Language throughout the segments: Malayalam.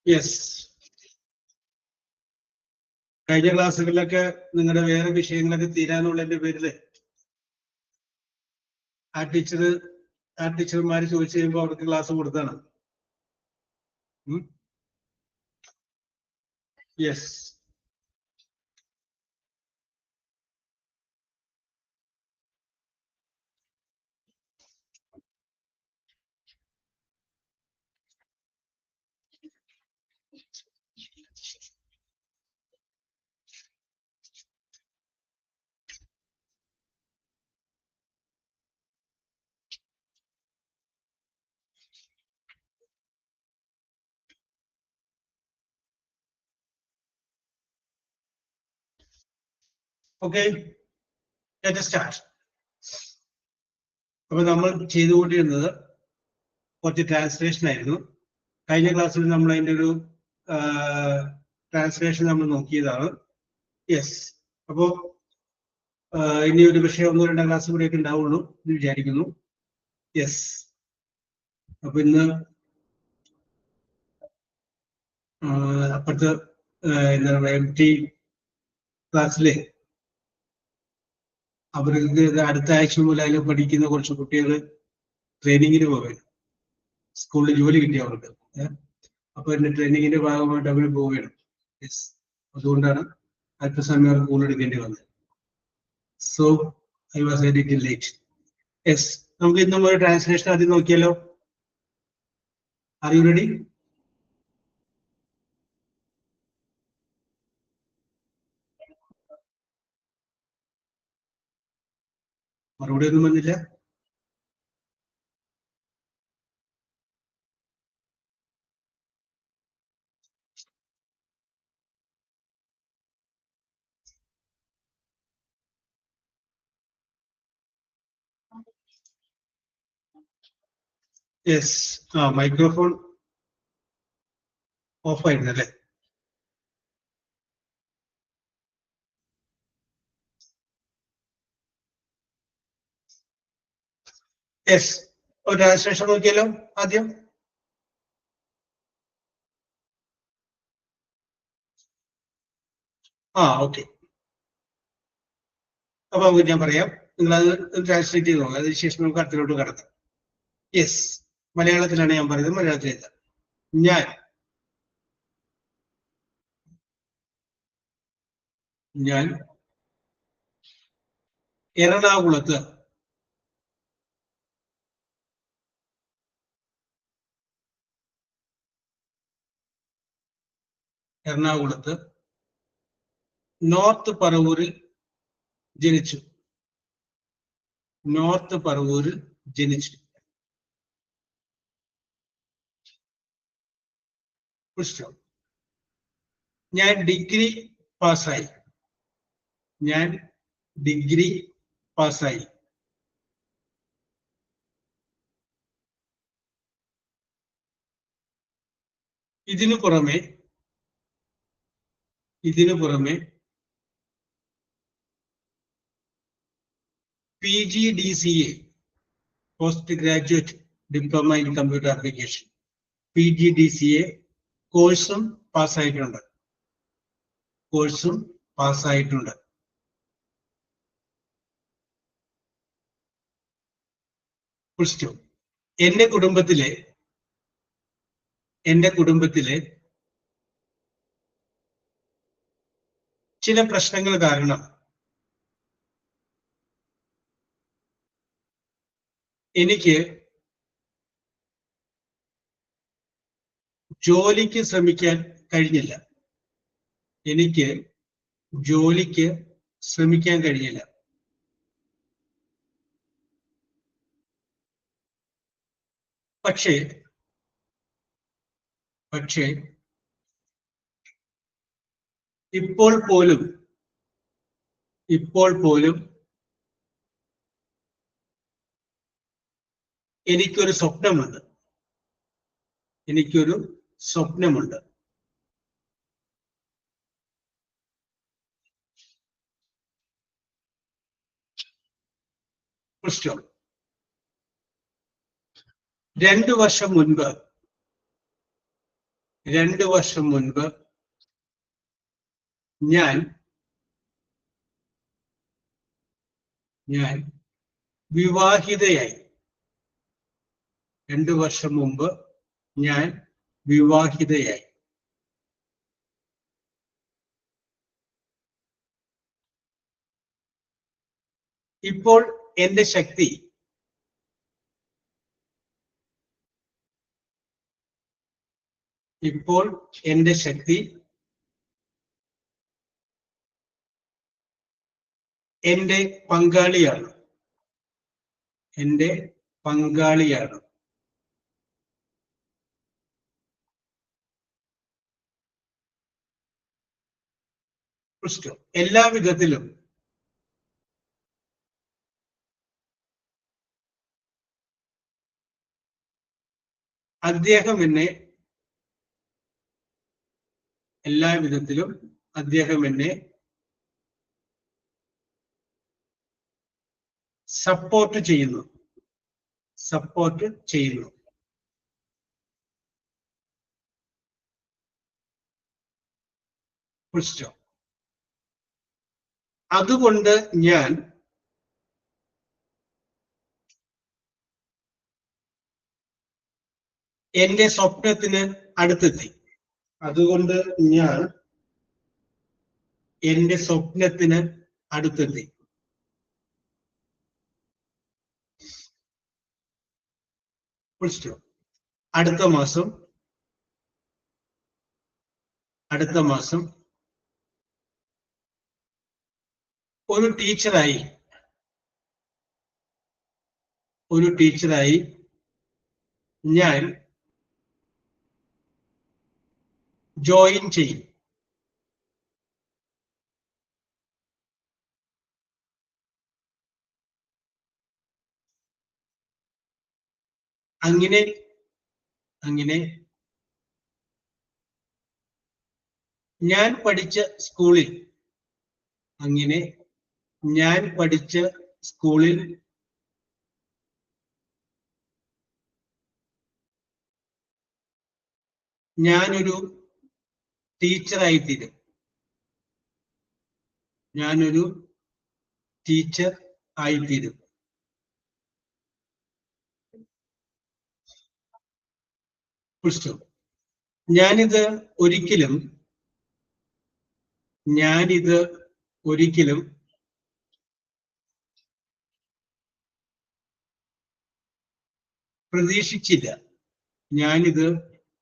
യെസ്. കഴിഞ്ഞ ക്ലാസ്സുകളിലൊക്കെ നിങ്ങളുടെ വേറെ വിഷയങ്ങളൊക്കെ തീരാനുള്ളതിന്റെ പേരില് ആ ടീച്ചർമാര് ചോദിച്ചു കഴിയുമ്പോൾ അവർക്ക് ക്ലാസ് കൊടുത്താണ്. യെസ്. Okay, let start. അപ്പൊ നമ്മൾ ചെയ്തുകൊണ്ടിരുന്നത് കുറച്ച് ട്രാൻസ്ലേഷൻ ആയിരുന്നു. കഴിഞ്ഞ ക്ലാസ്സിൽ നമ്മൾ അതിൻ്റെ ഒരു ട്രാൻസ്ലേഷൻ നമ്മൾ നോക്കിയതാണ്. യെസ്. അപ്പോ ഇനി ഒരു വിഷയം 1-2 ക്ലാസ് കൂടെയൊക്കെ ഉണ്ടാവുള്ളൂ എന്ന് വിചാരിക്കുന്നു. യെസ്. അപ്പൊ ഇന്ന് അപ്പുറത്ത് എന്താ പറയുക MT ക്ലാസ്സിലെ അവർക്ക് അടുത്ത ആഴ്ച മുതൽ അതിൽ പഠിക്കുന്ന കുറച്ച് കുട്ടികൾ ട്രെയിനിങ്ങിന് പോവുകയാണ്. സ്കൂളിൽ ജോലി കിട്ടിയ അവർക്ക്. അപ്പൊ എന്റെ ട്രെയിനിങ്ങിന്റെ ഭാഗമായിട്ട് അവർ പോവുകയാണ്. യെസ്. അതുകൊണ്ടാണ് അല്പസമയം അവർക്ക് കൂടുതലെടുക്കേണ്ടി വന്നത്. So I was a little late. Yes. നമുക്ക് ഇന്നും ഒരു ട്രാൻസ്ലേഷൻ ആദ്യം നോക്കിയാലോ? Are you ready? മറുപടി ഒന്നും വന്നില്ല. യെസ്. മൈക്രോഫോൺ ഓഫ് ആയിരുന്നല്ലേ? യെസ്. ഒരു ട്രാൻസ്ലേഷൻ നോക്കിയാലോ ആദ്യം? ഓക്കെ. അപ്പൊ ഞാൻ പറയാം, നിങ്ങളത് ട്രാൻസ്ലേറ്റ് ചെയ്ത് നോക്കാം. അതിനുശേഷം നമുക്ക് അടുത്തിലോട്ട് കടക്കാം. യെസ്. മലയാളത്തിലാണ് ഞാൻ പറയുന്നത്. മലയാളത്തിൽ എഴുതാം. ഞാൻ എറണാകുളത്ത് നോർത്ത് പറവൂരിൽ ജനിച്ചു. ഞാൻ ഡിഗ്രി പാസ്സായി. ഇതിനു പുറമെ PGDCA post graduate diploma in computer application PGDCA കോഴ്സും പാസ്സായിട്ടുണ്ട്. എന്റെ കുടുംബത്തിലെ ചില പ്രശ്നങ്ങൾ കാരണം എനിക്ക് ജോലിക്ക് ശ്രമിക്കാൻ കഴിഞ്ഞില്ല. പക്ഷേ ഇപ്പോൾ പോലും എനിക്കൊരു സ്വപ്നമുണ്ട്. പ്രശ്നം 2 വർഷം മുൻപ് 2 വർഷം മുൻപ് ഞാൻ വിവാഹിതയായി. 2 വർഷം മുമ്പ് ഞാൻ വിവാഹിതയായി. ഇപ്പോൾ എന്റെ ശക്തി എന്റെ പങ്കാളിയാണ്. എല്ലാ വിധത്തിലും അദ്ദേഹം എന്നെ സപ്പോർട്ട് ചെയ്യുന്നു. അതുകൊണ്ട് ഞാൻ എന്റെ സ്വപ്നത്തിന് അടുത്തെത്തി. അടുത്ത മാസം ഒരു ടീച്ചറായി ഞാൻ ജോയിൻ ചെയ്യും. അങ്ങനെ ഞാൻ പഠിച്ച സ്കൂളിൽ ഞാനൊരു ടീച്ചർ ആയിത്തീരും. ഞാനിത്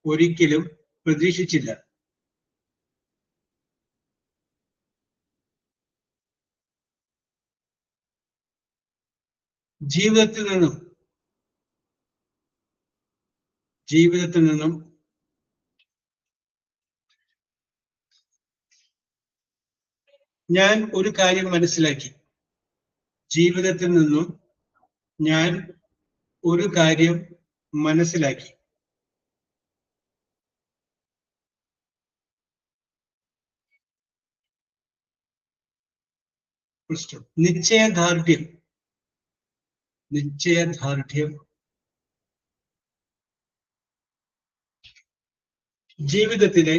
ഒരിക്കലും പ്രതീക്ഷിച്ചില്ല. ജീവിതത്തിൽ നിന്നും ഞാൻ ഒരു കാര്യം മനസ്സിലാക്കി. നിശ്ചയദാർഢ്യം ജീവിതത്തിലെ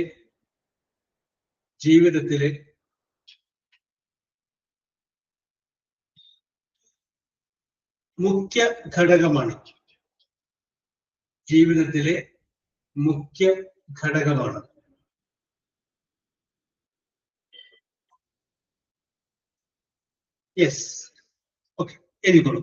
മുഖ്യ ഘടകമാണ്. യെസ്, ഓക്കെ, എഴുതിക്കോളൂ.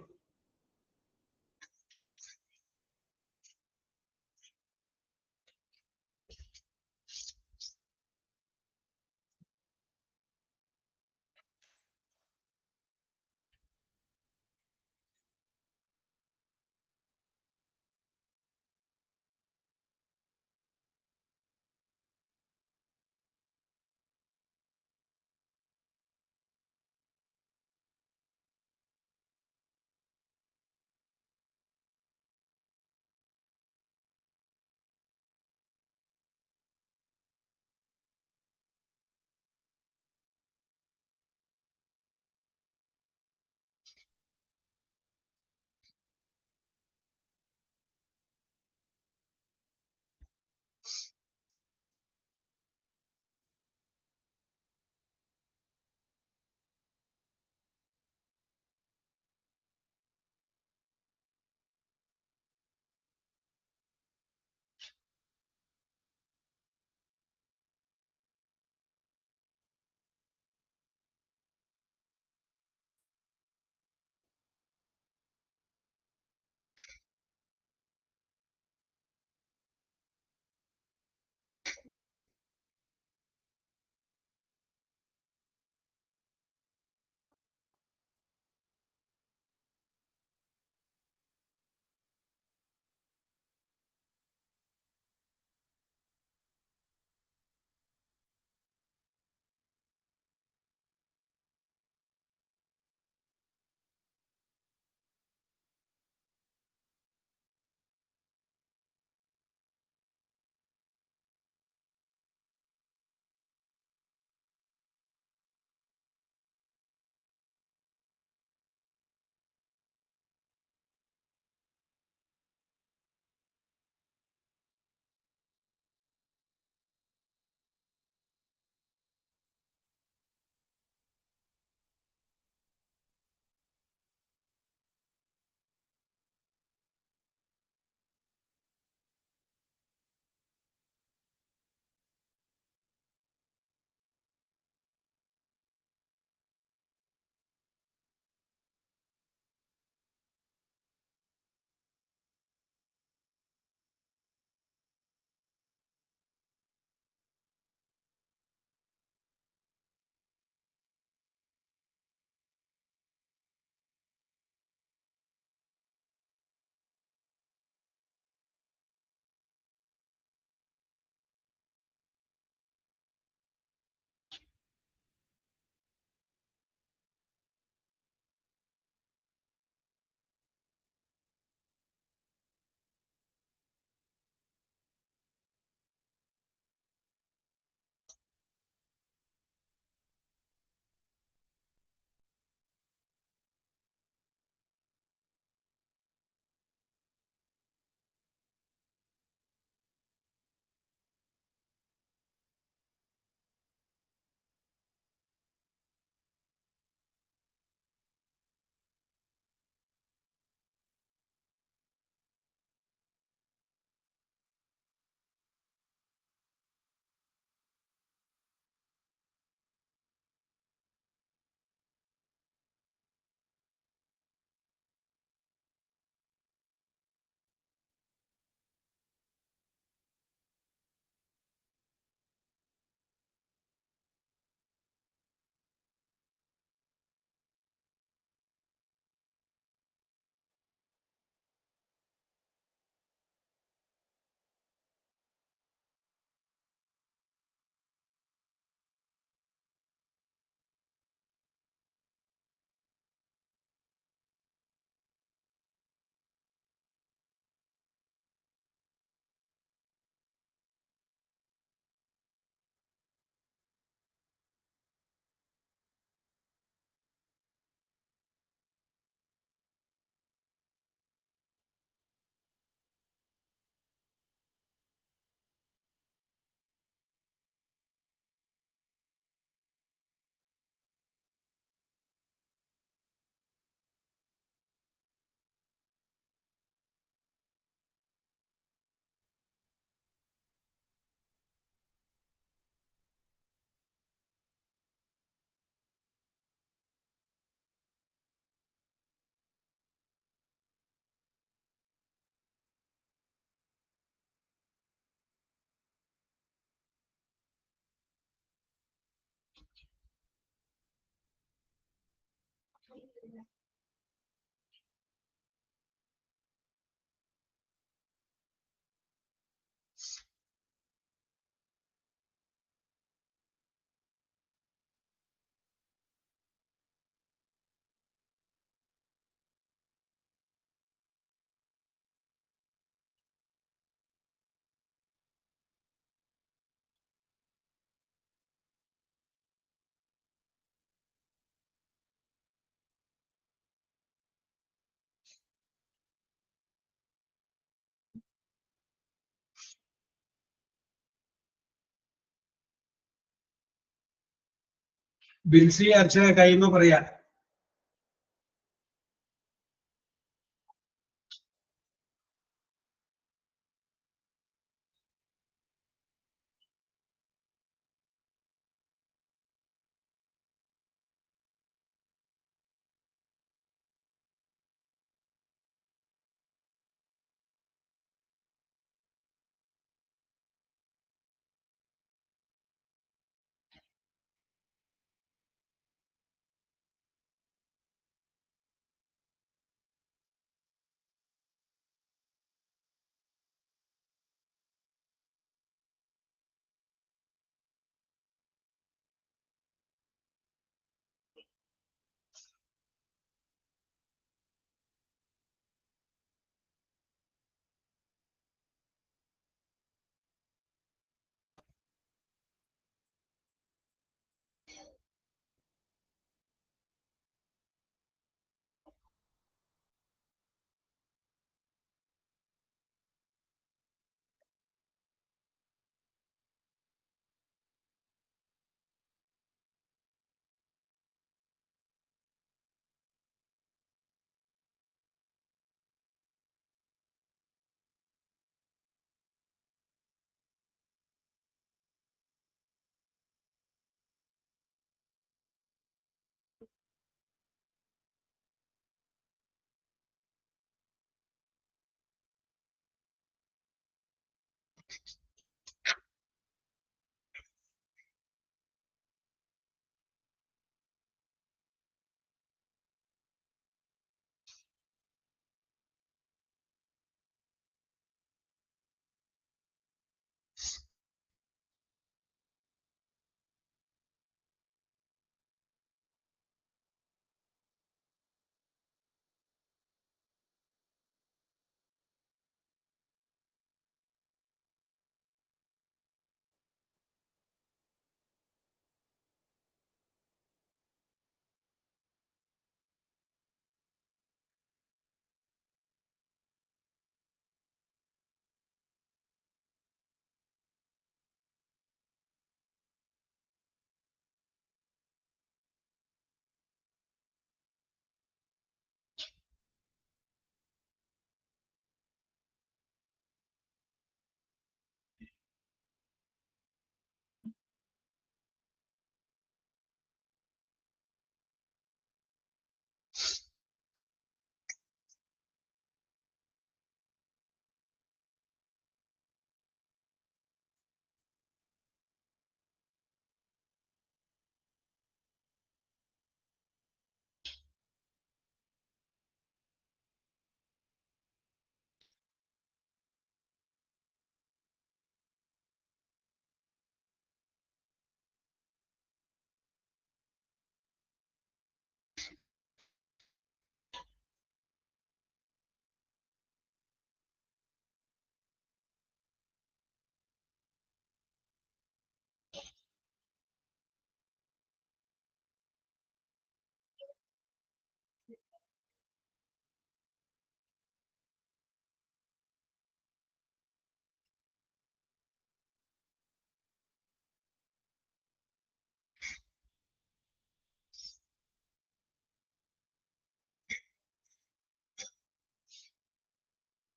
ബിൻസി അർച്ചന കഴിയുമ്പോ പറയാ.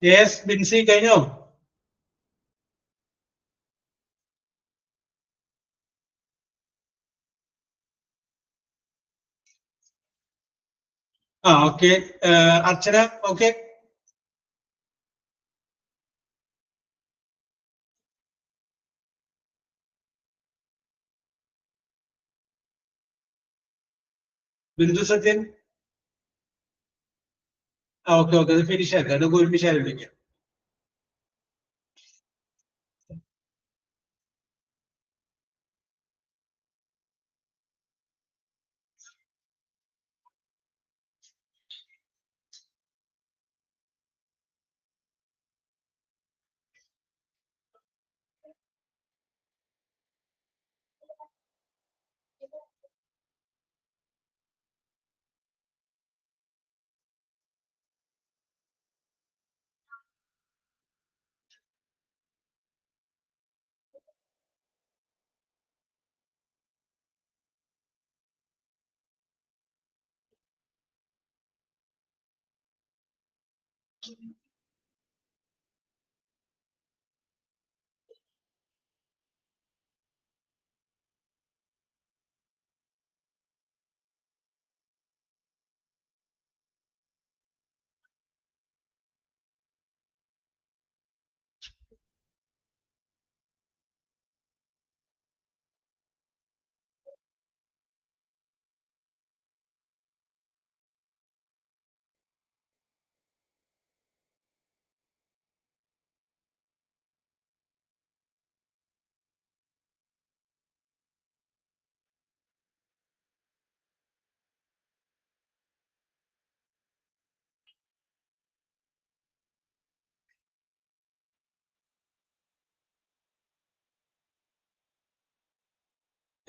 യെസ് ബിൻസി കഴിഞ്ഞോ? Okay. Archana okay. Bindu Sathyan okay okay, അത് ഫിനിഷ് ആക്കാം, നമുക്ക് ഒരുമിച്ച് ആരംഭിക്കാം.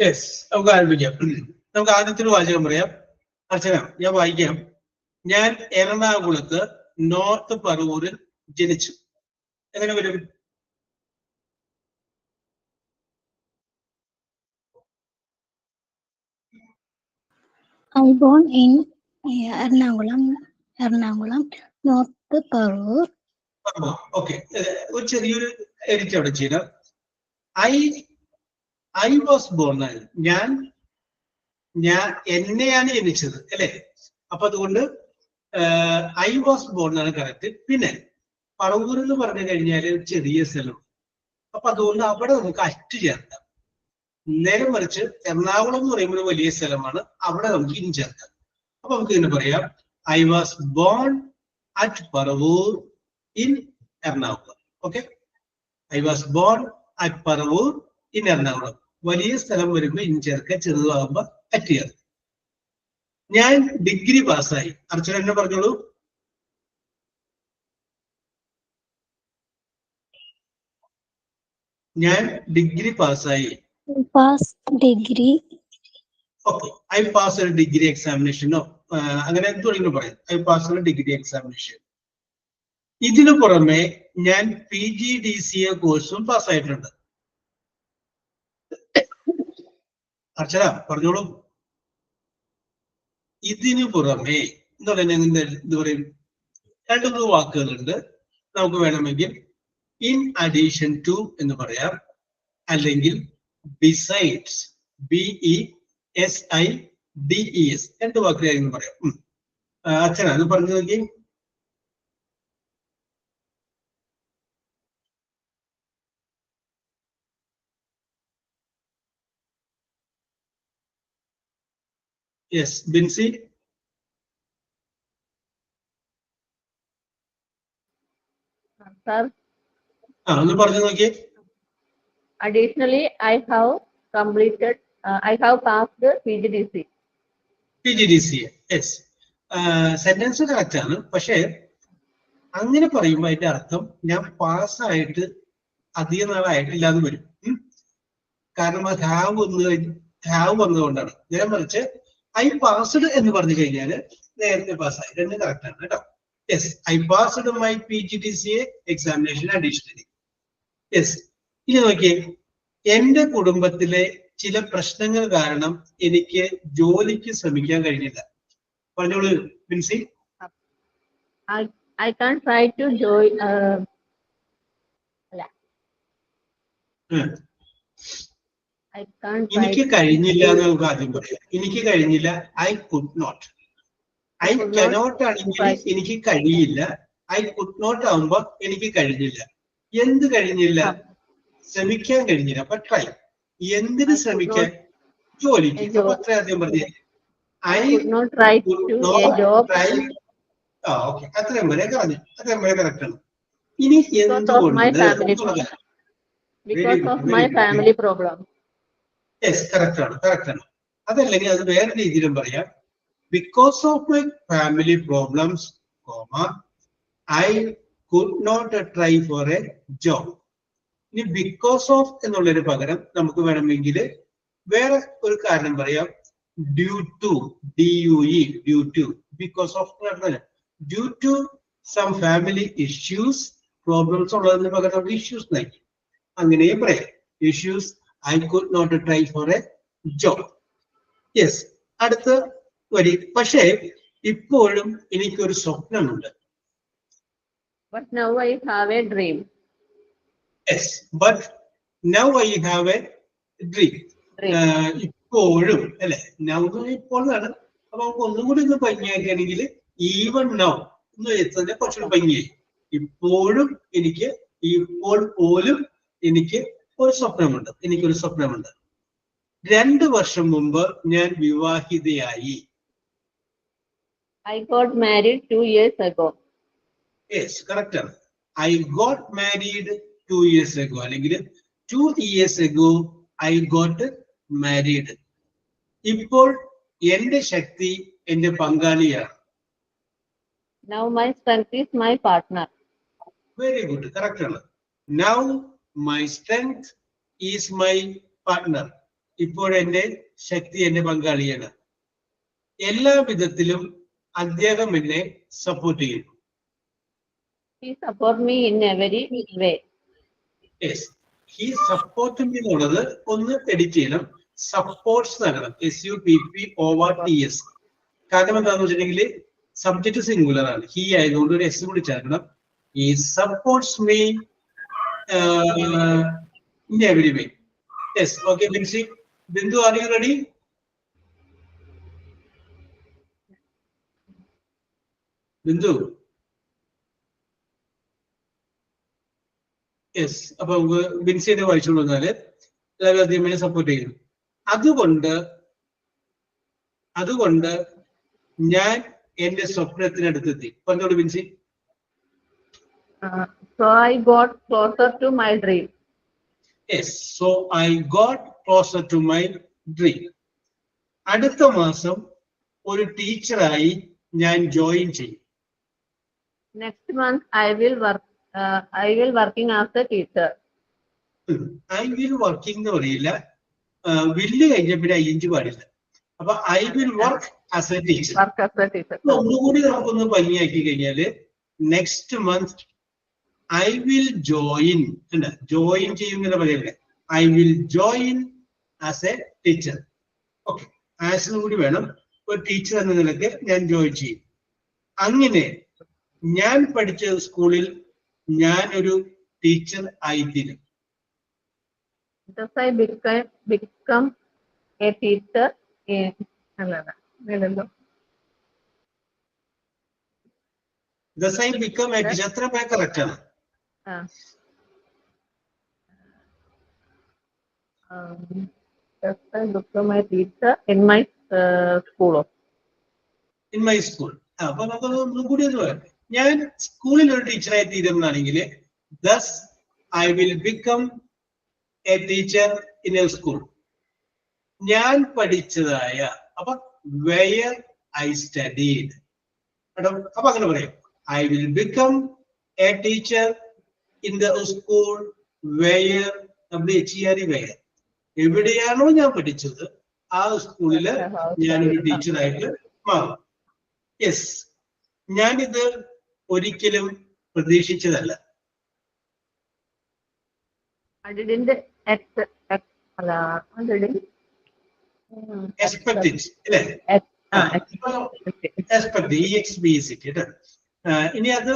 യെസ്, നമുക്ക് ആരംഭിക്കാം. നമുക്ക് ആദ്യത്തെ വാചകം പറയാം. അർച്ചന, ഞാൻ വായിക്കാം. ഞാൻ എറണാകുളത്ത് നോർത്ത് പറവൂരിൽ ജനിച്ചു. എങ്ങനെ വരും? I born in Ernakulam, North Parur. Okay, ഒരു ചെറിയൊരു എഡിറ്റ് അവിടെ ചെയ്യാം. ഐ വാസ് ബോൺ, ഞാൻ എന്നെയാണ് ജനിച്ചത് അല്ലെ? അപ്പൊ അതുകൊണ്ട് ഐ വാസ് ബോൺ ആണ് കറക്റ്റ്. പിന്നെ പറവൂർ എന്ന് പറഞ്ഞു കഴിഞ്ഞാൽ ചെറിയ സ്ഥലം, അപ്പൊ അതുകൊണ്ട് അവിടെ നമുക്ക് അറ്റ് ചേർക്കാം. നേരെ മറിച്ച് എറണാകുളം എന്ന് പറയുമ്പോൾ വലിയ സ്ഥലമാണ്, അവിടെ നമുക്ക് ഇൻ ചേർക്കാം. അപ്പൊ നമുക്ക് ഇങ്ങനെ പറയാം, I was born at Paravur in Ernakulam. Okay, I was born at Paravur in Ernakulam. വലിയ സ്ഥലം വരുമ്പോൾ ഇൻ ചേർക്കുക, ചെറുതാകുമ്പോ അറ്റ് ചേർക്കുക. ഞാൻ ഡിഗ്രി പാസ്സായി. അർച്ചന എന്നെ പറഞ്ഞോളൂ. ഞാൻ ഡിഗ്രി പാസ്സായി. ഓക്കെ, ഐ പാസ് ഡിഗ്രി എക്സാമിനേഷനോ അങ്ങനെ തുടങ്ങി പറയാം. I pass degree examination. ഇതിനു പുറമെ ഞാൻ PGDCA കോഴ്സും പാസ്സായിട്ടുണ്ട്. അർച്ചന പറഞ്ഞോളൂ. ഇതിനു പുറമെ എന്ന് പറയുന്നത് എന്ത് പറയും? രണ്ടു മൂന്ന് വാക്കുകളുണ്ട്. നമുക്ക് വേണമെങ്കിൽ ഇൻ അഡീഷൻ ടു എന്ന് പറയാം, അല്ലെങ്കിൽ ബിസൈഡ്സ്, BESIDES, രണ്ട് വാക്കുകളായിരുന്നു പറയാം. അച്ഛന അത് പറഞ്ഞു നോക്കി. യെസ്, ബിൻസി. ഒന്ന് പറഞ്ഞു നോക്കിയേ. Additionally, I have passed PGDCA. Yes, sentence correct ആണ്. പക്ഷെ അങ്ങനെ പറയുമ്പോൾ അതിന്റെ അർത്ഥം ഞാൻ പാസ്സായിട്ട് അധികം നാളായിട്ടില്ല എന്ന് വരും. കാരണം അത് ഹാവ് വന്നതുകൊണ്ടാണ്. നേരെ മറിച്ച് ഐ പാസ്ഡ് എന്ന് പറഞ്ഞു കഴിഞ്ഞാൽ നേരത്തെ പാസ്സായി. രണ്ടും കറക്റ്റ് ആണ് കേട്ടോ. Yes, I passed my PGDCA examination additionally. Yes, ഇനി നോക്കിയേ. എന്റെ കുടുംബത്തിലെ ചില പ്രശ്നങ്ങൾ കാരണം എനിക്ക് ജോലിക്ക് ശ്രമിക്കാൻ കഴിഞ്ഞില്ല. പറഞ്ഞോളൂ Binsi. I can't try to join. എനിക്ക് കഴിഞ്ഞില്ല എന്ന് നമുക്ക് ആദ്യം പറയാം. എനിക്ക് കഴിഞ്ഞില്ല, I could not. I cannot ആണെങ്കിൽ എനിക്ക് കഴിയില്ല. ഐ കുഡ് നോട്ട് ആവുമ്പോ എനിക്ക് കഴിഞ്ഞില്ല. എന്ത് കഴിഞ്ഞില്ല? ശ്രമിക്കാൻ കഴിഞ്ഞില്ല. അപ്പൊ ട്രൈ. എന്തിന് ശ്രമിക്കാൻ? ജോലിക്ക്. അപ്പൊ അത്ര ആദ്യം പറഞ്ഞേ, I could not try okay, അത്രയും വരെ പറഞ്ഞു, അത്രയും വരെ കറക്റ്റ് ആണ്. ഇനി Because of my family എന്തുകൊണ്ട് problem. Because of my family problem. Yes, correct ആണ്, കറക്റ്റ് ആണ്. അതല്ലെങ്കിൽ അത് വേറെ രീതിയിലും പറയാം. Because of my family problems, I could not try for a job. ഇനി ബിക്കോസ് ഓഫ് എന്നുള്ളതിന് പകരം നമുക്ക് വേണമെങ്കിൽ വേറെ ഒരു കാരണം പറയാം. Due to, DUE, due to, because of, due to some family issues, problems ഉള്ളതിന് പകരം നമുക്ക് ഇഷ്യൂസ് നൽകി, അങ്ങനെയും പറയാം. Issues, I could not try for a job. Yes, അടുത്ത വരി. പക്ഷേ ഇപ്പോഴും എനിക്കൊരു സ്വപ്നമുണ്ട്. But now I have a dream. Yes, but now I have a dream. ഇപ്പോഴും അല്ലെ, നൗ ഇപ്പോഴാണ്. അപ്പൊ നമുക്ക് ഒന്നും കൂടി ഒന്ന് ഭംഗിയാക്കുകയാണെങ്കിൽ ഈവൻ നൗ എന്ന് വെച്ചതിന്റെ കുറച്ചുകൂടി ഭംഗിയായി. ഇപ്പോഴും എനിക്ക്, ഇപ്പോൾ പോലും എനിക്ക് ഒരു സ്വപ്നമുണ്ട്, എനിക്കൊരു സ്വപ്നമുണ്ട്. 2 വർഷം മുമ്പ് ഞാൻ വിവാഹിതയായി. I got married 2 years ago. Yes, correct ആണ്. I got married 2 years ago, അല്ലെങ്കിൽ 2 years ago I got married. ഇപ്പോൾ എന്റെ ശക്തി എന്റെ പങ്കാളിയാണ്. Now my strength is my partner. Very good, correct ആണ്. Now my strength is my partner. ഇപ്പോൾ എന്റെ ശക്തി എന്റെ പങ്കാളിയാണ്. എല്ലാ വിധത്തിലും അദ്ദേഹം എന്നെ സപ്പോർട്ട് ചെയ്യുന്നു. He support me in every way. Yes, he support me എന്നുള്ളത് ഒന്ന് എഡിറ്റ് ചെയ്യണം. സപ്പോർട്ട്സ് നൽകണം, SUPPORTS. കാരണം എന്താണെന്ന് വെച്ചിട്ടുണ്ടെങ്കിൽ സബ്ജക്ട് സിംഗുലർ ആണ്, ഹി ആയതുകൊണ്ട് ഒരു എസ് കൂടി ചേർക്കണം. He supports me in every way. Yes, okay. Bindu, R you ready? Bindu, yes. അപ്പൊ നമുക്ക് ബിൻസിനെ വായിച്ചോളൂ. എന്നാല് അദ്ദേഹം സപ്പോർട്ട് ചെയ്യുന്നു. അതുകൊണ്ട് ഞാൻ എന്റെ സ്വപ്നത്തിനടുത്തെത്തി. പറഞ്ഞോളൂ Binsi. So I got closer to my dream. Yes, so I got closer to my dream. അടുത്ത മാസം ഒരു ടീച്ചറായി ഞാൻ ജോയിൻ ചെയ്യും. Next month I will working as a teacher. I will working എന്ന് പറയില്ല, വില്ല് കഴിഞ്ഞ പിന്നെ ING പാടില്ല. അപ്പൊ I will work as A teacher. Work as a teacher. ഒന്നുകൂടി നമുക്കൊന്ന് ഭംഗിയാക്കി കഴിഞ്ഞാല് next month I will join, join ചെയ്യുന്ന പറയല്ലേ, I will join as A teacher. Okay, as കൂടി വേണം. ഒരു ടീച്ചർ എന്ന നിലയ്ക്ക് ഞാൻ ജോയിൻ ചെയ്യും. അങ്ങനെ ഞാൻ പഠിച്ച സ്കൂളിൽ ഞാൻ ഒരു ടീച്ചർ ആയിത്തീരും. Thus I become a teacher in Thus I become a teacher. അത്ര കറക്റ്റ് ആണ്. Thus I become a teacher in my school. In my school. അപ്പൊ നമുക്ക് ഒന്നും കൂടി ഒന്ന് പറയാം. ഞാൻ സ്കൂളിൽ ഒരു ടീച്ചറായി തീരുന്നതാണെങ്കിൽ thus I will become a teacher in a school. ഞാൻ പഠിച്ചതായ, അപ്പൊ where I studied. അപ്പൊ അങ്ങനെ പറയാം, I will become a teacher in the school where, where, എവിടെയാണോ ഞാൻ പഠിച്ചത് ആ സ്കൂളില് ഞാനൊരു ടീച്ചറായിട്ട് മാറും. യെസ്, ഞാനിത് ഒരിക്കലും പ്രതീക്ഷിച്ചതല്ല. I didn't expect എക്സ്പെക്ട് അല്ലേ? Expect, EXPECT. ഇനി അത്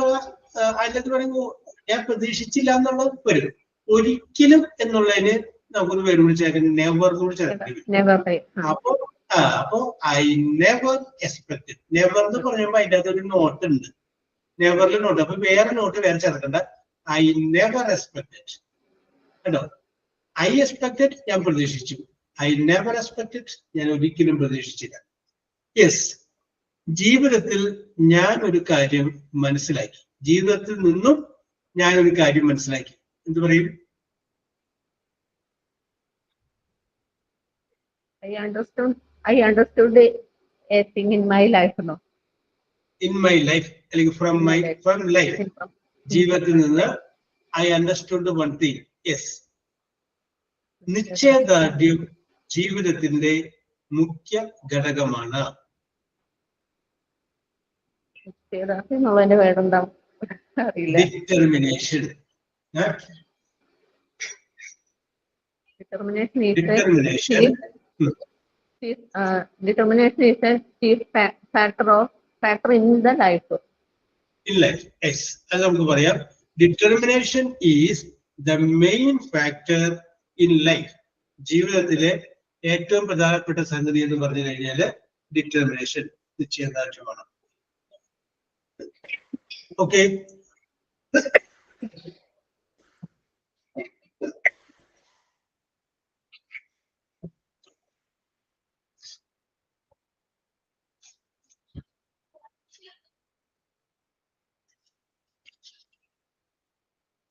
അതിനകത്ത് പറയുമ്പോൾ ഞാൻ പ്രതീക്ഷിച്ചില്ല എന്നുള്ളത് വരും. ഒരിക്കലും എന്നുള്ളതിന് നമുക്കൊന്ന് വരും കൂടി ചേർക്കണം, നെവർ കൂടി ചേർക്കണം. അപ്പൊ ഐ നെവർ എക്സ്പെക്ടഡ്. നെവർ എന്ന് പറയുമ്പോ അതിന്റെ അകത്ത് ഒരു നോട്ട് ഉണ്ട്, നെവറിൽ നോട്ട്. അപ്പൊ വേറെ നോട്ട് വേറെ ചേർക്കണ്ട. ഐ നെവർ എക്സ്പെക്ടഡ് കേട്ടോ. ഐ എക്സ്പെക്ടഡ്, ഞാൻ പ്രതീക്ഷിച്ചു. ഐ നെവർ എക്സ്പെക്ടഡ്, ഞാൻ ഒരിക്കലും പ്രതീക്ഷിച്ചില്ല. യെസ്, ജീവിതത്തിൽ ഞാൻ ഒരു കാര്യം മനസ്സിലാക്കി. ജീവിതത്തിൽ നിന്നും ഞാൻ ഒരു കാര്യം മനസ്സിലാക്കി. എന്ത് പറയും? I understood a thing in my life. No. In my life, അല്ലെങ്കിൽ from life. ജീവിതത്തിൽ നിന്ന് I understood one thing. Yes. നിശ്ചയദാർഢ്യം ജീവിതത്തിന്റെ മുഖ്യ ഘടകമാണ്. Determination. Determination is a chief factor in the life. In life, yes. അത് നമുക്ക് പറയാം. Determination is the main factor in life. ജീവിതത്തിലെ ഏറ്റവും പ്രധാനപ്പെട്ട സംഗതി എന്ന് പറഞ്ഞു കഴിഞ്ഞാല് ഡിറ്റർമിനേഷൻ, നിശ്ചയദാർഢ്യമാണ്. Okay,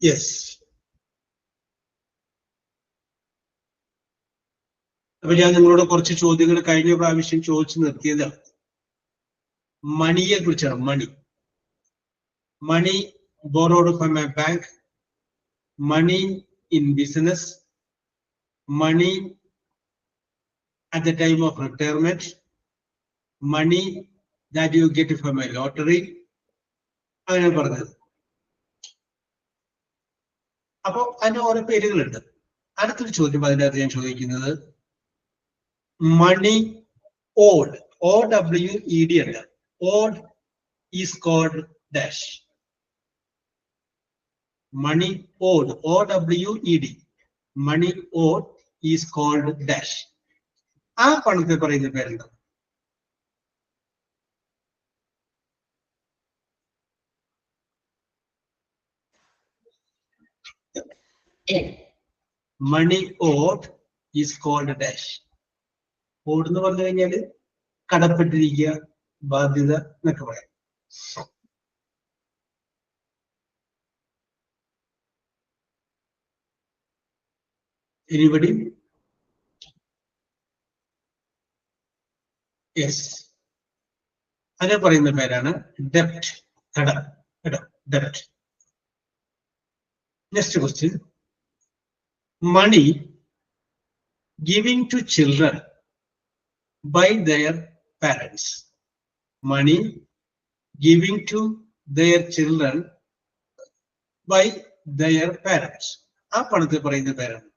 yes. അപ്പൊ ഞാൻ നിങ്ങളോട് കുറച്ച് ചോദ്യങ്ങൾ കഴിഞ്ഞ പ്രാവശ്യം ചോദിച്ചു നിർത്തിയതാണ്. മണിയെ കുറിച്ചാണ്. മണി borrowed from a bank, money in business, money at the time of retirement, money that you get from a lottery. അങ്ങനെ പറഞ്ഞത്. അപ്പൊ അതിന് ഓരോ പേരുകളുണ്ട്. അടുത്തൊരു ചോദ്യം അതിനകത്ത് ഞാൻ ചോദിക്കുന്നത്, മണി ഓഡ്, OWED അല്ല, owed is called dash. Money owed, OWED, money owed is called dash. ആ പണത്തെ പറയുന്ന പേരുണ്ട്. Money owed is called dash. Owed എന്ന് പറഞ്ഞു കഴിഞ്ഞാല് കടപ്പെട്ടിരിക്കുക, ബാധ്യത എന്നൊക്കെ പറയാം. Anybody? Yes. അതിനെ പറയുന്ന പേരാണ് ഡെപ്റ്റ്, കടം. ഡെപ്റ്റ്. Next question, money giving to children by their parents. Money giving to their children by their parents. ആ പണത്തെ പറയുന്ന പേരാണ്.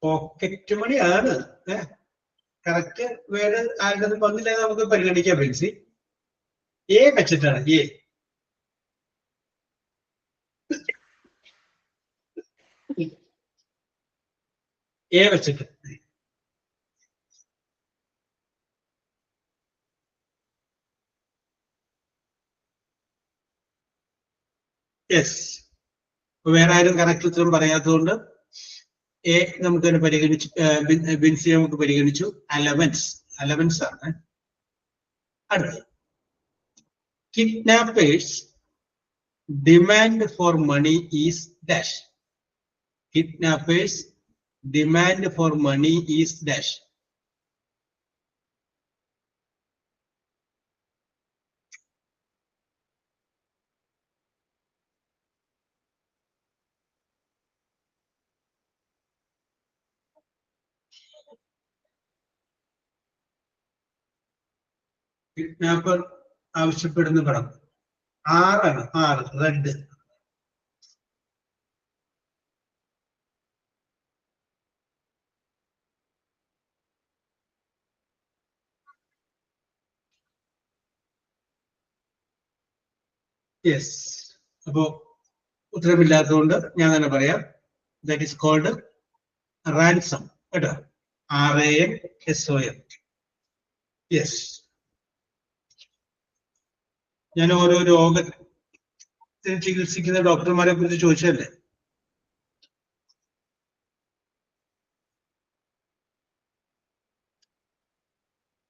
പോക്കറ്റ് മണി ആണ്. കറക്റ്റ് വേറെ ആരുടെ വന്നില്ല, നമുക്ക് പരിഗണിക്കാൻ പറ്റി. എ വെച്ചിട്ടാണ്. എ വെച്ചിട്ട്. യെസ്. വേറെ ആരും കറക്റ്റ് ഉത്തരം പറയാത്തതുകൊണ്ട് എ നമുക്ക് തന്നെ പരിഗണിച്ചു. ബിൻസി നമുക്ക് പരിഗണിച്ചു. അലവൻസ് ആണ്. അടുത്ത, kidnappers demand for money is dash. Kidnappers demand for money is dash. Kidnapper ആവശ്യപ്പെടുന്ന പണം 6 ആണ്. 6 റെഡ്. യെസ്. അപ്പോ ഉത്തരമില്ലാത്തതുകൊണ്ട് ഞാൻ തന്നെ പറയാം. That is called ransom. കേട്ടോ, RANSOM. യെസ്. ഞാൻ ഓരോ രോഗത്തിന് ചികിത്സിക്കുന്ന ഡോക്ടർമാരെ കുറിച്ച് ചോദിച്ചല്ലേ?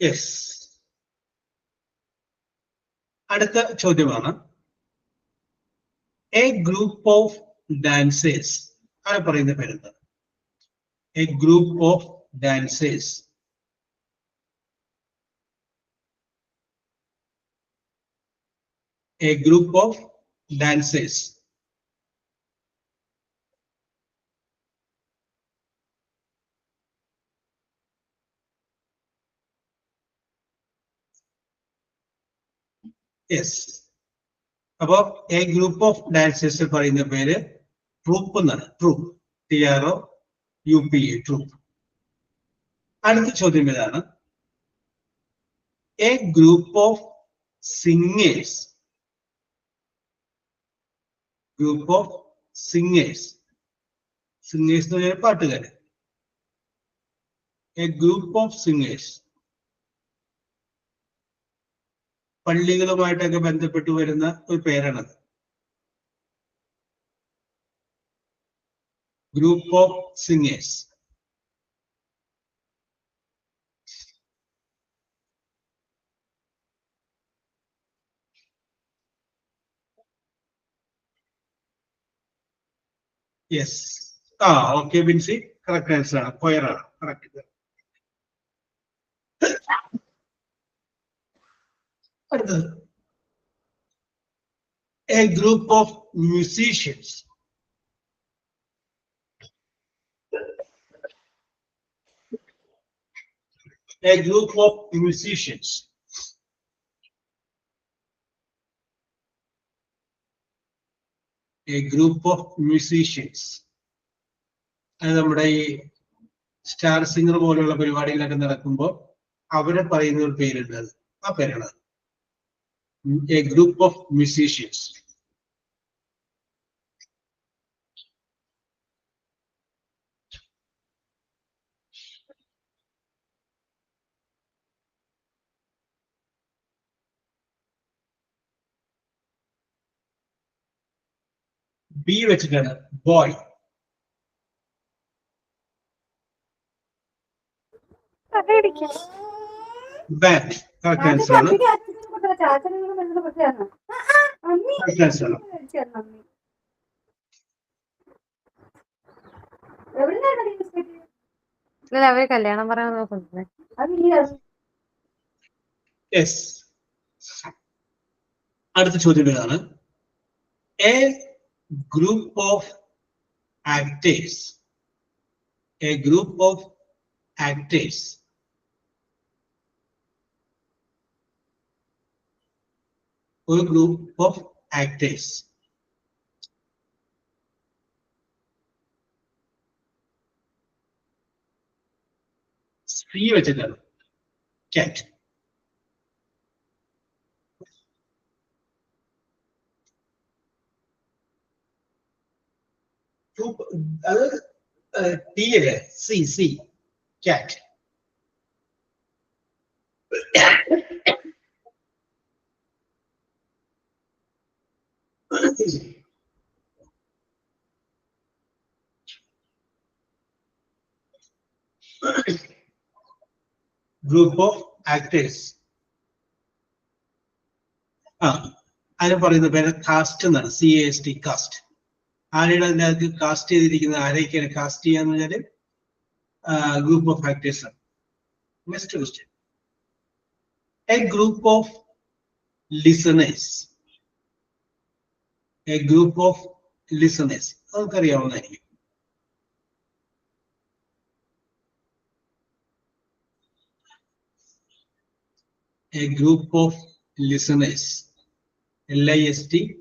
യെസ്. അടുത്ത ചോദ്യമാണ് എ ഗ്രൂപ്പ് ഓഫ് ഡാൻസേഴ്സ്. അങ്ങനെ പറയുന്ന പേരെന്താ? A group of dancers. A group of dancers. Yes. അപ്പോൾ എ ഗ്രൂപ്പ് ഓഫ് ഡാൻസേഴ്സ് പറയുന്ന പേര് ട്രൂപ്പ് എന്നാണ്. Troupe, TROUPE, troupe. അടുത്ത ചോദ്യം ഇതാണ് a group of singers. Group of singers. Singers എന്ന് പറഞ്ഞാൽ പാട്ടുകാര്. A group of singers. പള്ളികളുമായിട്ടൊക്കെ ബന്ധപ്പെട്ട് വരുന്ന ഒരു പേരാണത്. Group of singers. Yes. Okay Binsy, correct answer ആണ്. കൊയറാണ് കറക്റ്റ്. അടുത്തത് a group of musicians. A group of musicians. A group of musicians. അത് നമ്മുടെ ഈ സ്റ്റാർ സിംഗർ പോലെയുള്ള പരിപാടികളൊക്കെ നടക്കുമ്പോൾ അവരെ പറയുന്ന ഒരു പേരുണ്ട്. അത് ആ പേരാണ് a group of musicians. B വെച്ചിട്ടാണ് ബോയ്. ബാൻഡ് കറക്റ്റ് ആൻസർ ആണ്. കറക്റ്റ് ആൻസർ ആണ്. അവര് കല്യാണം പറയാൻ നോക്കുന്നത്. യെസ്. അടുത്ത ചോദ്യം ഇതാണ് a group of actors. A group of actors. ഒരു ഗ്രൂപ്പ് ഓഫ് ആക്ടേഴ്സ്. സ്ത്രീ വെച്ചിട്ടാണ് കാറ്റ്. അത് ടി അല്ലേ? C cat. Group of actors. അതിന് പറയുന്ന പേര് കാസ്റ്റ് എന്നാണ്. CAST, cast. ആരെയാണ് അതിനകത്ത് കാസ്റ്റ് ചെയ്തിരിക്കുന്നത്? ആരെയൊക്കെയാണ് കാസ്റ്റ് ചെയ്യാന്ന് വെച്ചാല് ഗ്രൂപ്പ് ഓഫ് ആക്ടേഴ്സ് ആണ്. Next question A group of listeners. A group of listeners നമുക്കറിയാവുന്നതായിരിക്കും. A group of listeners. LISTENERS.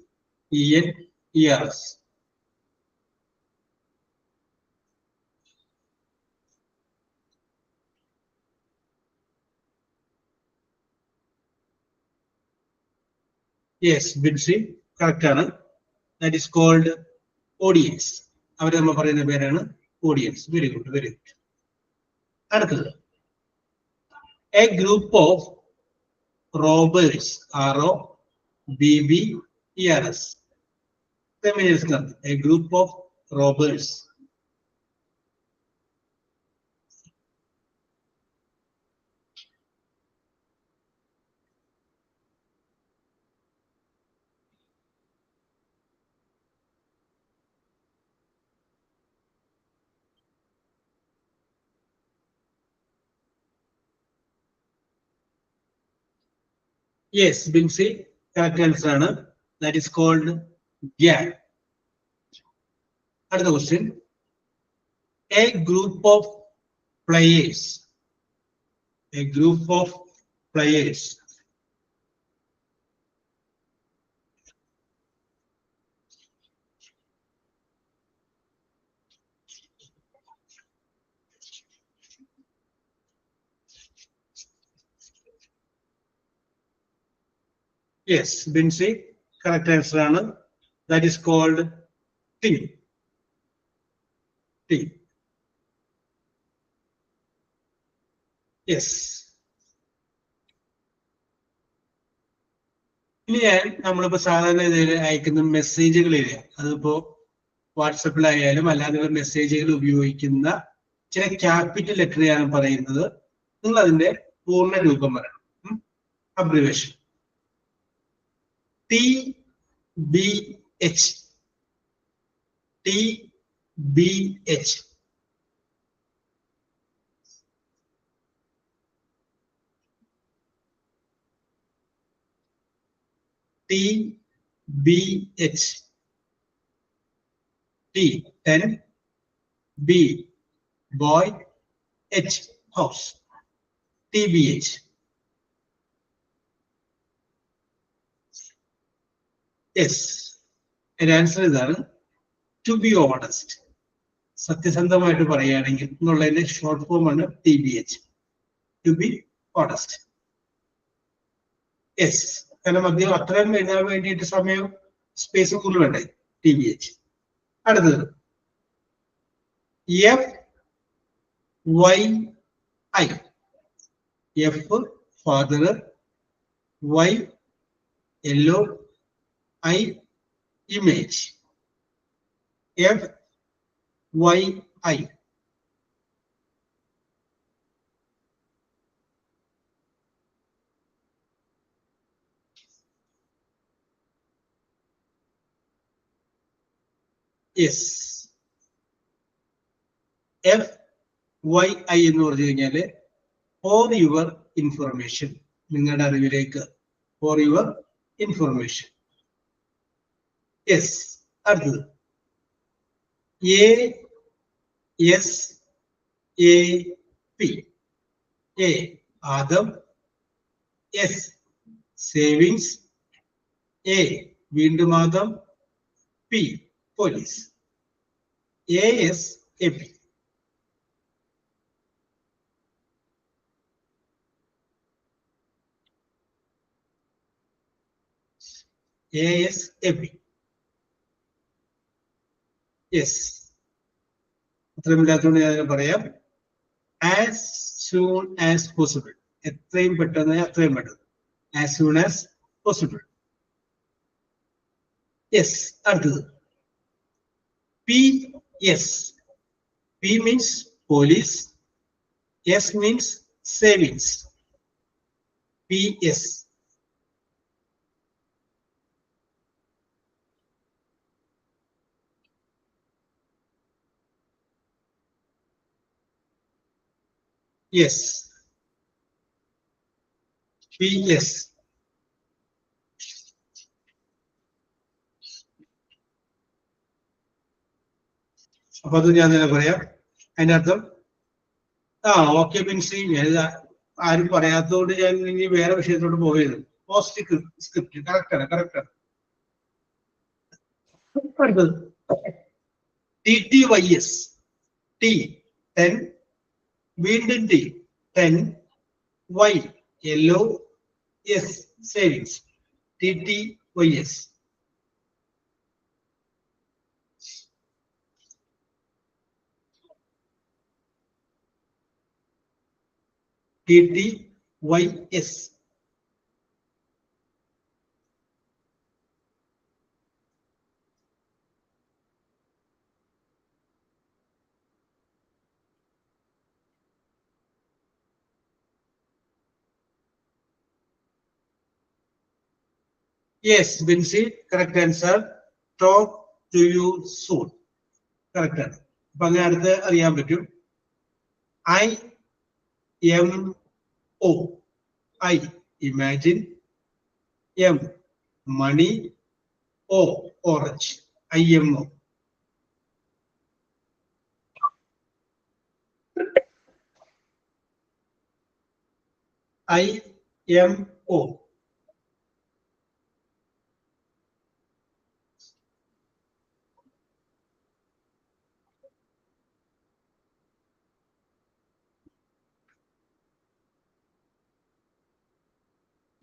Yes, Binsi, correct ആണ്. That is called audience. അവരെ നമ്മൾ പറയുന്ന പേരാണ് audience. Very good, very good. അടുത്തത് a group of robbers. ROBBERS. Criminals Club, a group of robbers. Yes, Binsi, correct answer. That is called gang. Another question. A group of players. A group of players. Yes, Binsi, correct answer. That is called team. Team. Yes. ഇനി നമ്മളിപ്പോ സാധാരണ ഇതിൽ അയക്കുന്ന മെസ്സേജുകളില്ല, അതിപ്പോ വാട്സപ്പിലായാലും അല്ലാതെ മെസ്സേജുകൾ ഉപയോഗിക്കുന്ന ചില ക്യാപിറ്റൽ ലെറ്റർ ആണ് പറയുന്നത്. നിങ്ങൾ അതിന്റെ പൂർണ്ണ രൂപം പറയണം. Abbreviation. TBH. TBH. TBH. T, 10, B, boy, H, house. TBH. Yes. An answer is that to be honest. സത്യസന്ധമായിട്ട് പറയുകയാണെങ്കിൽ എന്നുള്ളതിന്റെ ഷോർട്ട് ഫോം ആണ് TBH. To be honest. Yes. കാരണം അദ്ദേഹം അത്രയും എഴുതാൻ വേണ്ടിയിട്ട് സമയം സ്പേസ് കൂടുതൽ വേണ്ടേ. TBH. അടുത്തത് FYI. F father, Y yellow, I image. FYI. Yes. FYI എന്ന് പറഞ്ഞു കഴിഞ്ഞാല് ഫോർ യുവർ ഇൻഫർമേഷൻ, നിങ്ങളുടെ അറിവിലേക്ക്. For your information. യെസ്. അടുത്തത് ASAP. A Adam, S savings, A വീണ്ടും Adam, P police. ASAP. ASAP. Yes. അത്രയുമില്ലാത്തതുകൊണ്ട് ഞാൻ പറയാം. As soon as possible. എത്രയും പെട്ടെന്ന് അത്രയും പെട്ടെന്ന്. As soon as possible. Yes. അടുത്തത് PS. P means police. S means savings. PS. Yes. PS. അപ്പൊ അത് ഞാൻ തന്നെ പറയാം. അതിന്റെ അർത്ഥം ഓക്കെ ബിൻസി, ആരും പറയാത്തതുകൊണ്ട് ഞാൻ ഇനി വേറെ വിഷയത്തോട്ട് പോവുകയാണ്. പോസ്റ്റ് സ്ക്രിപ്റ്റ് കറക്റ്റാണ്. അടുത്തത് TTYS. T 10, വീണ്ടും T 10, Y yellow, S savings. TTYS. TTYS. Yes, Vinci, correct answer. Talk to you soon. Correct answer. അപ്പൊ അങ്ങനെ അടുത്ത് അറിയാൻ പറ്റും. IMO. I, imagine. M, money. O, orange. IMO. IMO.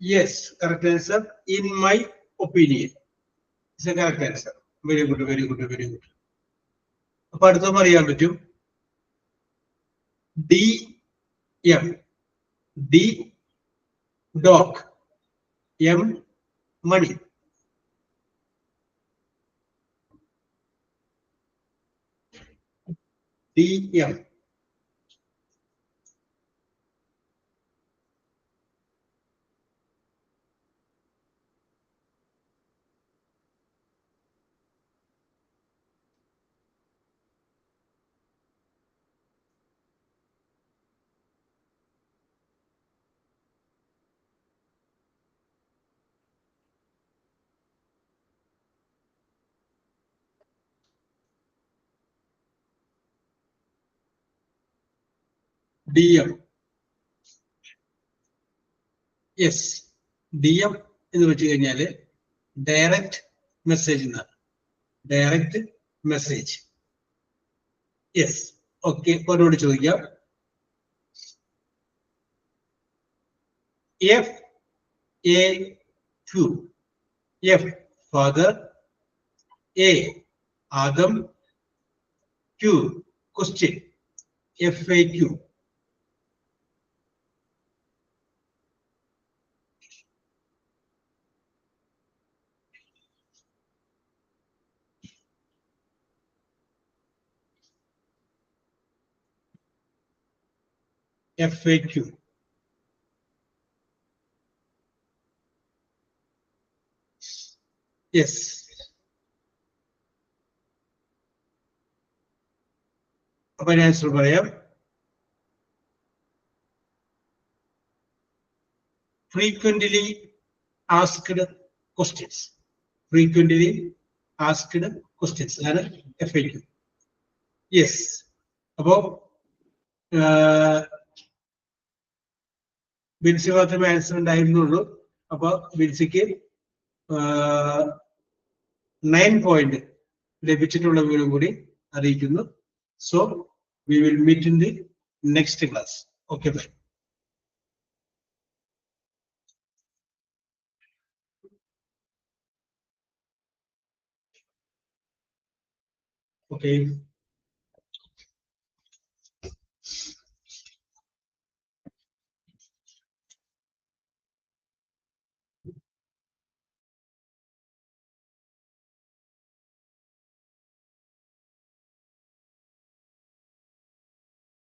Yes, correct answer. In my opinion. It's a correct answer. Very good, very good, very good. അപ്പൊ അടുത്ത പറയാൻ പറ്റും. DM. D, dog. M, money. DM. DM. Yes. DM എന്ന് വെച്ച് കഴിഞ്ഞാല് ഡയറക്റ്റ് മെസ്സേജ് എന്നാണ്. Direct message. യെസ്. ഓക്കെ, ഒരോട് ചോദിക്കാം. FAQ. F, father. A, Adam. Q, question. FAQ. FAQ. Yes. അപ്പൊ ഞാൻ ആൻസർ പറയാം. Frequently asked questions. Frequently asked questions. അതാണ് FAQ. യെസ്. അപ്പോ ബിൻസി മാത്രമേ ആൻസർ ഉണ്ടായിരുന്നുള്ളൂ. അപ്പൊ ബിൻസിക്ക് 9 പോയിന്റ് ലഭിച്ചിട്ടുള്ള വിവരം കൂടി അറിയിക്കുന്നു. So we will meet in the next class. Okay, bye. Okay.